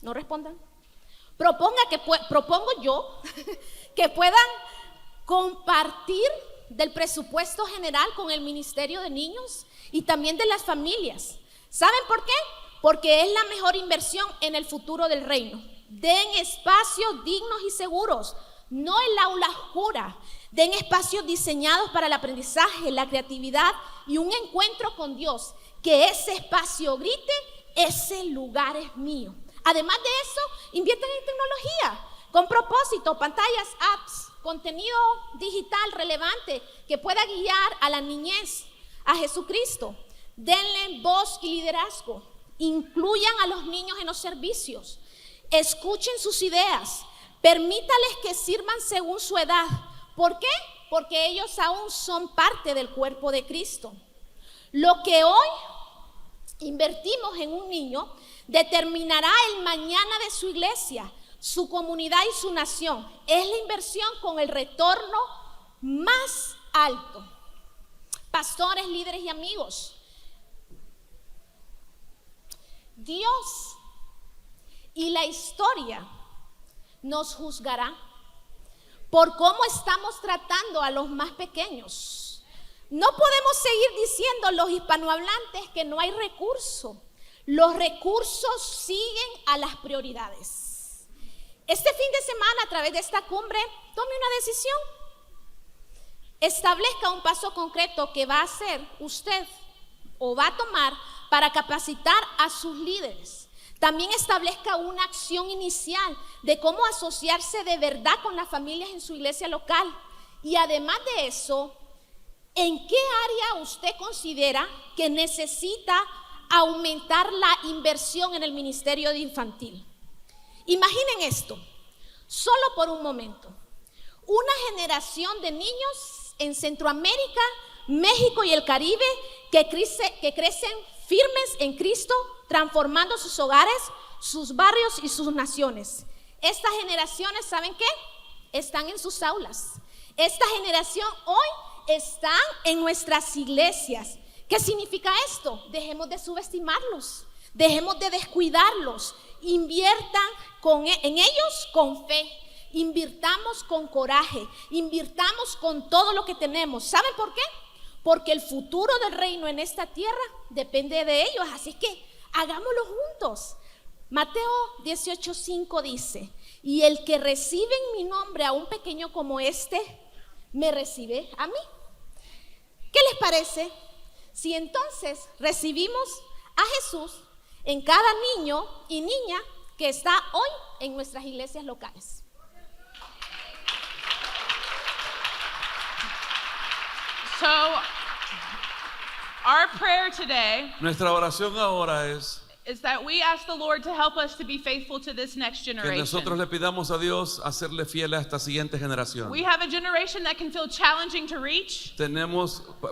No respondan. Propongo yo que puedan compartir del presupuesto general con el Ministerio de Niños y también de las familias. ¿Saben por qué? Porque es la mejor inversión en el futuro del reino. Den espacios dignos y seguros, no el aula oscura. Den espacios diseñados para el aprendizaje, la creatividad y un encuentro con Dios. Que ese espacio grite: ese lugar es mío. Además de eso, inviertan en tecnología con propósito, pantallas, apps, contenido digital relevante que pueda guiar a la niñez a Jesucristo. Denle voz y liderazgo. Incluyan a los niños en los servicios. Escuchen sus ideas. Permítales que sirvan según su edad. ¿Por qué? Porque ellos aún son parte del cuerpo de Cristo. Lo que hoy invertimos en un niño determinará el mañana de su iglesia, su comunidad y su nación. Es la inversión con el retorno más alto. Pastores, líderes y amigos, Dios y la historia nos juzgará por cómo estamos tratando a los más pequeños. No podemos seguir diciendo los hispanohablantes que no hay recursos. Los recursos siguen a las prioridades. Este fin de semana, a través de esta cumbre, tome una decisión. Establezca un paso concreto que va a hacer usted o va a tomar para capacitar a sus líderes. También establezca una acción inicial de cómo asociarse de verdad con las familias en su iglesia local. Y además de eso, ¿en qué área usted considera que necesita aumentar la inversión en el ministerio de infantil? Imaginen esto, solo por un momento. Una generación de niños en Centroamérica, México y el Caribe que crecen firmes en Cristo, transformando sus hogares, sus barrios y sus naciones. Estas generaciones, ¿saben qué? Están en sus aulas. Esta generación hoy está en nuestras iglesias. ¿Qué significa esto? Dejemos de subestimarlos, dejemos de descuidarlos. Inviertan en ellos con fe, invirtamos con coraje, invirtamos con todo lo que tenemos. ¿Saben por qué? Porque el futuro del reino en esta tierra depende de ellos. Así que hagámoslo juntos. Mateo 18:5 dice: y el que recibe en mi nombre a un pequeño como este, me recibe a mí. ¿Qué les parece si entonces recibimos a Jesús en cada niño y niña que está hoy en nuestras iglesias locales? So, our prayer today Nuestra oración ahora es is that we ask the Lord to help us to be faithful to this next que generation. nosotros le pidamos a Dios hacerle fiel a esta siguiente generación. We have a generation that can feel challenging to reach.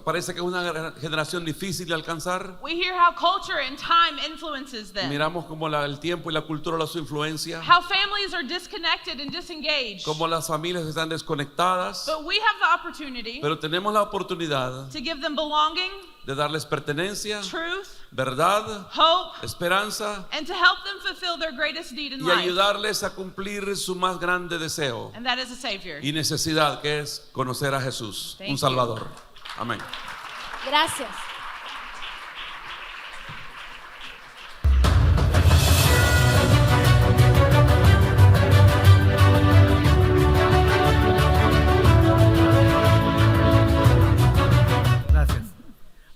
Parece que es una generación difícil de alcanzar. We hear how culture and time influences them. Miramos cómo el tiempo y la cultura los influencia, How families are disconnected and disengaged. cómo las familias están desconectadas, But we have the opportunity pero tenemos la oportunidad to give them belonging, de darles pertenencia, truth, verdad, hope, esperanza and to help them fulfill their greatest need in y life. ayudarles a cumplir su más grande deseo And that is a Savior. y necesidad, que es conocer a Jesús, Thank un you. Salvador. Amén. Gracias. Gracias.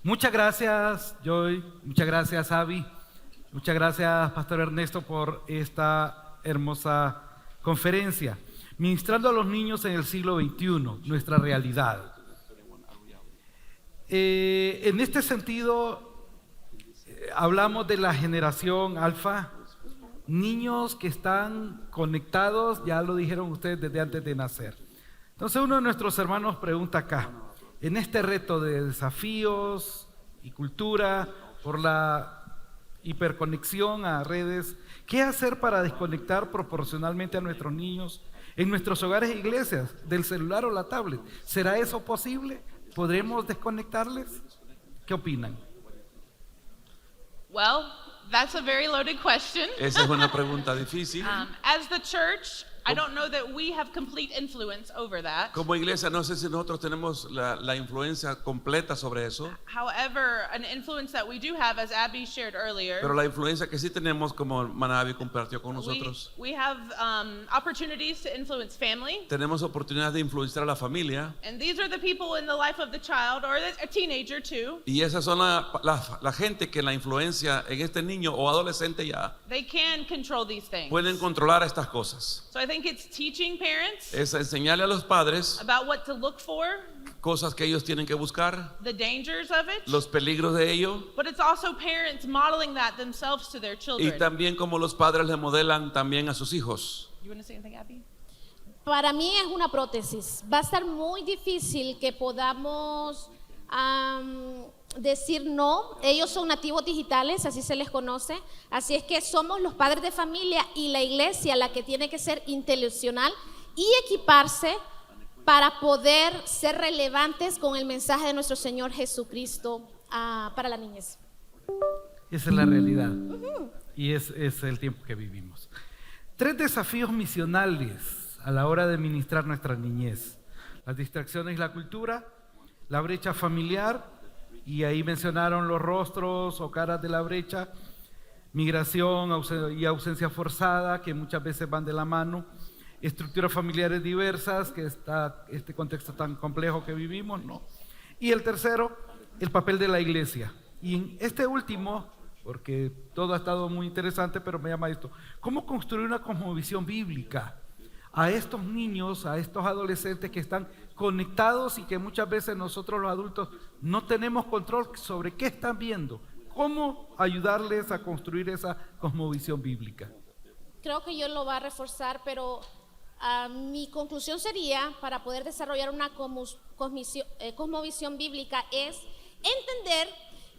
Muchas gracias, Joy. Muchas gracias, Abby. Muchas gracias, Pastor Ernesto, por esta hermosa conferencia. Ministrando a los niños en el siglo XXI, nuestra realidad. En este sentido, hablamos de la generación alfa, niños que están conectados, ya lo dijeron ustedes, desde antes de nacer. Entonces uno de nuestros hermanos pregunta acá, en este reto de desafíos y cultura por la hiperconexión a redes, ¿qué hacer para desconectar proporcionalmente a nuestros niños en nuestros hogares e iglesias del celular o la tablet? ¿Será eso posible? ¿Podremos desconectarles? ¿Qué opinan? Well, that's a very loaded question. Esa es una pregunta difícil. As the church, I don't know that we have complete influence over that. Como iglesia, no sé si nosotros tenemos la influencia completa sobre eso, However, an influence that we do have, as Abby shared earlier, pero la influencia que sí tenemos, como Manabi compartió con nosotros, we have opportunities to influence family. tenemos oportunidad de influenciar a la familia, And these are the people in the life of the child or a teenager too. y esas son la gente que la influencia en este niño o adolescente ya They can control these things. pueden controlar estas cosas. So I think it's teaching parents Es enseñarle a los padres about what to look for, cosas que ellos tienen que buscar, the dangers of it, los peligros de ello, but it's also parents modeling that themselves to their y children. también como los padres le modelan también a sus hijos. You want to say anything, Abby? Para mí es una prótesis. Va a estar muy difícil que podamos decir no. Ellos son nativos digitales, así se les conoce. Así es que somos los padres de familia y la iglesia la que tiene que ser intencional y equiparse para poder ser relevantes con el mensaje de nuestro Señor Jesucristo para la niñez. Esa es la realidad. Y es el tiempo que vivimos. 3 desafíos misionales a la hora de ministrar nuestra niñez: las distracciones y la cultura, la brecha familiar, y ahí mencionaron los rostros o caras de la brecha, migración y ausencia forzada, que muchas veces van de la mano, estructuras familiares diversas, que está este contexto tan complejo que vivimos, ¿no? Y el tercero, el papel de la iglesia. Y en este último, porque todo ha estado muy interesante, pero me llama esto: ¿cómo construir una cosmovisión bíblica a estos niños, a estos adolescentes que están conectados y que muchas veces nosotros los adultos no tenemos control sobre qué están viendo? ¿Cómo ayudarles a construir esa cosmovisión bíblica? Creo que yo lo va a reforzar, pero mi conclusión sería, para poder desarrollar una cosmovisión bíblica, es entender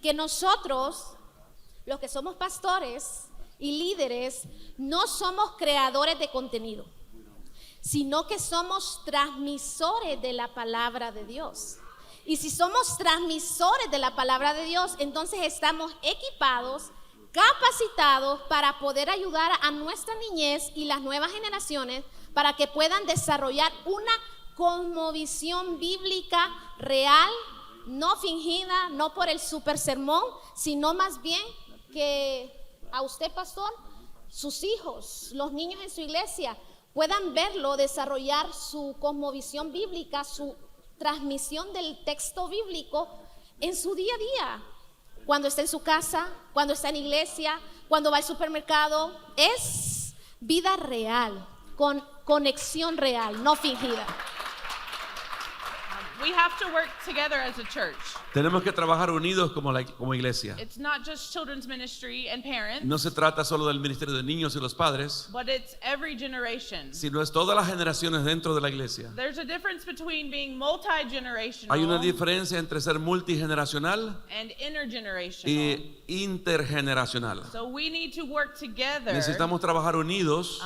que nosotros, los que somos pastores y líderes, no somos creadores de contenido, sino que somos transmisores de la palabra de Dios. Y si somos transmisores de la palabra de Dios, entonces estamos equipados, capacitados para poder ayudar a nuestra niñez y las nuevas generaciones para que puedan desarrollar una cosmovisión bíblica real, no fingida, no por el super sermón, sino más bien que a usted, pastor, sus hijos, los niños en su iglesia puedan verlo, desarrollar su cosmovisión bíblica, su transmisión del texto bíblico en su día a día, cuando está en su casa, cuando está en iglesia, cuando va al supermercado. Es vida real, con conexión real, no fingida. We have to work together as a church. Tenemos que trabajar unidos como iglesia. It's not just children's ministry and parents, No se trata solo del ministerio de niños y los padres, but it's every generation. sino es todas las generaciones dentro de la iglesia. There's a difference between being multi-generational Hay una diferencia entre ser multigeneracional and intergenerational. y intergeneracional. So we need to work together Necesitamos trabajar unidos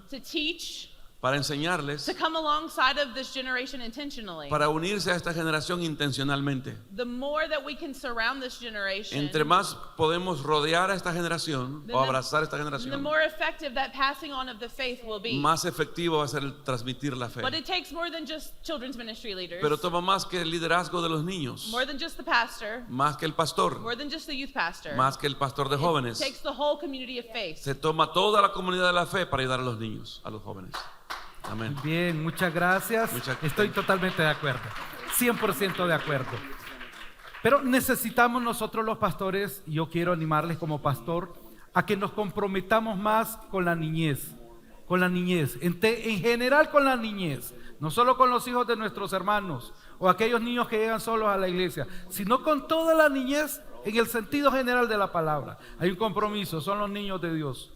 to teach para enseñarles, to come alongside of this generation intentionally. para unirse a esta generación intencionalmente. The more that we can surround this generation, Entre más podemos rodear a esta generación o abrazar a esta the generación, more effective that passing on of the faith will be. más efectivo va a ser el transmitir la fe. But it takes more than just children's ministry leaders, Pero toma más que el liderazgo de los niños, more than just the pastor, más que el pastor, more than just the youth pastor. más que el pastor de It jóvenes. takes the whole community of faith. Se toma toda la comunidad de la fe para ayudar a los niños, a los jóvenes. Amén. Bien, muchas gracias. Estoy totalmente de acuerdo, 100% de acuerdo. Pero necesitamos nosotros los pastores, y yo quiero animarles como pastor, a que nos comprometamos más con la niñez. Con la niñez, en general con la niñez. No solo con los hijos de nuestros hermanos o aquellos niños que llegan solos a la iglesia, sino con toda la niñez en el sentido general de la palabra. Hay un compromiso, son los niños de Dios.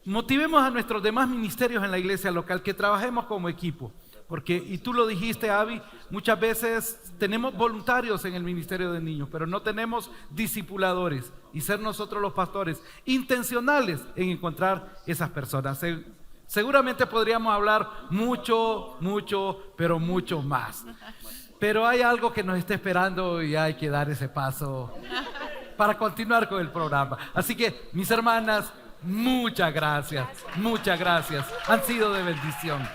Motivemos a nuestros demás ministerios en la iglesia local que trabajemos como equipo, porque, y tú lo dijiste, Abby, muchas veces tenemos voluntarios en el ministerio de niños, pero no tenemos discipuladores, y ser nosotros los pastores intencionales en encontrar esas personas. Seguramente podríamos hablar mucho, pero mucho más, pero hay algo que nos está esperando y hay que dar ese paso para continuar con el programa. Así que, mis hermanas, muchas gracias, han sido de bendición.